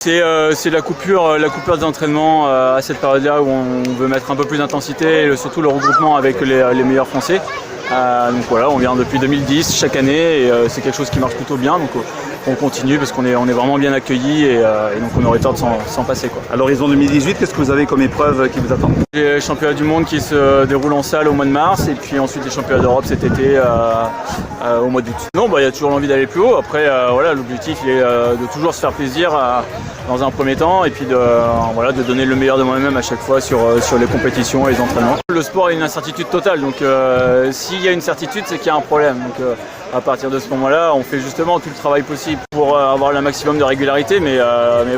C'est la coupure des entraînements à cette période-là où on veut mettre un peu plus d'intensité et surtout le regroupement avec les meilleurs Français. Donc voilà, on vient depuis 2010 chaque année et c'est quelque chose qui marche plutôt bien. Donc on continue parce qu'on est vraiment bien accueillis et donc on aurait tort de s'en passer, quoi. À l'horizon 2018, qu'est-ce que vous avez comme épreuve qui vous attend? Les championnats du monde qui se déroulent en salle au mois de mars et puis ensuite les championnats d'Europe cet été au mois d'août. Non, il y a toujours l'envie d'aller plus haut. Après, voilà, l'objectif il est de toujours se faire plaisir dans un premier temps et puis de donner le meilleur de moi-même à chaque fois sur les compétitions et les entraînements. Le sport est une incertitude totale, donc s'il y a une certitude, c'est qu'il y a un problème. Donc à partir de ce moment-là, on fait justement tout le travail possible pour avoir le maximum de régularité, mais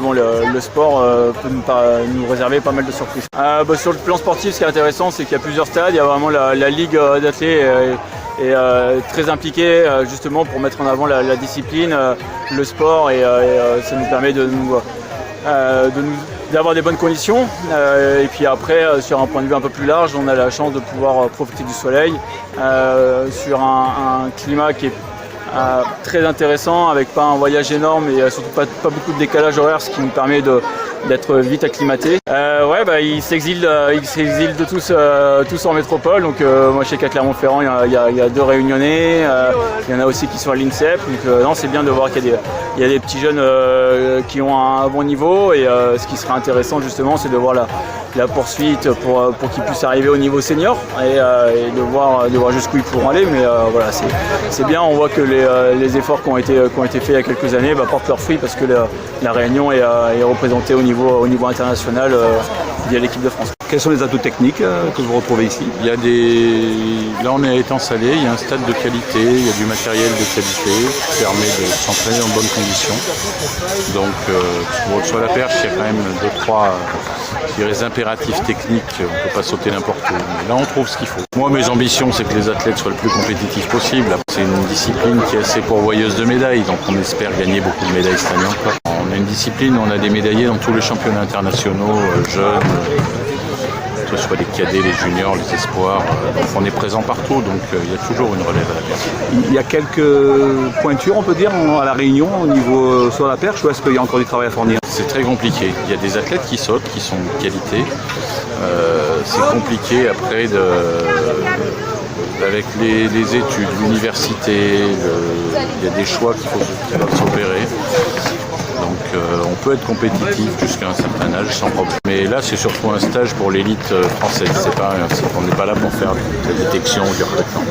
bon, le sport peut nous réserver pas mal de surprises. Sur le plan sportif, ce qui est intéressant, c'est qu'il y a plusieurs stades. Il y a vraiment la ligue d'athlètes est très impliquée justement pour mettre en avant la discipline, le sport, et ça nous permet d'avoir des bonnes conditions. Et puis après, sur un point de vue un peu plus large, on a la chance de pouvoir profiter du soleil sur un climat qui est très intéressant, avec pas un voyage énorme et surtout pas beaucoup de décalage horaire, ce qui nous permet d'être vite acclimaté. Ils s'exilent de tous en métropole. Donc moi je sais qu'à Clermont-Ferrand il y a 2 réunionnais, il y en a aussi qui sont à l'INSEP. Donc non, c'est bien de voir qu'il y a des petits jeunes qui ont un bon niveau, et ce qui serait intéressant justement, c'est de voir la poursuite pour qu'ils puissent arriver au niveau senior et de voir jusqu'où ils pourront aller. Mais voilà, c'est bien, on voit que les efforts qui ont été faits il y a quelques années portent leurs fruits, parce que la Réunion est représentée au niveau international via l'équipe de France. Quels sont les atouts techniques que vous retrouvez ici? Là on est à étang salé, il y a un stade de qualité, il y a du matériel de qualité qui permet de s'entraîner en bonnes conditions. Donc sur la perche, il y a quand même 2-3 impératifs techniques, on ne peut pas sauter n'importe où. Mais là on trouve ce qu'il faut. Moi, mes ambitions, c'est que les athlètes soient le plus compétitifs possible. C'est une discipline qui est assez pourvoyeuse de médailles, donc on espère gagner beaucoup de médailles cette année encore. On a une discipline, on a des médaillés dans tous les championnats internationaux, jeunes, que ce soit les cadets, les juniors, les espoirs. Donc on est présent partout, donc il y a toujours une relève à la perche. Il y a quelques pointures, on peut dire, à la Réunion au niveau sur la perche, ou est-ce qu'il y a encore du travail à fournir? C'est très compliqué. Il y a des athlètes qui sautent, qui sont de qualité. C'est compliqué après avec les études, l'université, il y a des choix qui doivent s'opérer. Donc on peut être compétitif jusqu'à un certain âge sans problème. Mais là c'est surtout un stage pour l'élite française. On n'est pas là pour faire de la détection ou du recrutement.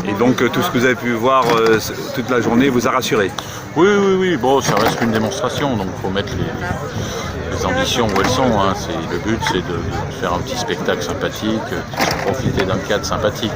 Et donc tout ce que vous avez pu voir toute la journée vous a rassuré? Oui. Bon, ça reste qu'une démonstration, donc il faut mettre les ambitions où elles sont. Le but c'est de faire un petit spectacle sympathique, de profiter d'un cadre sympathique.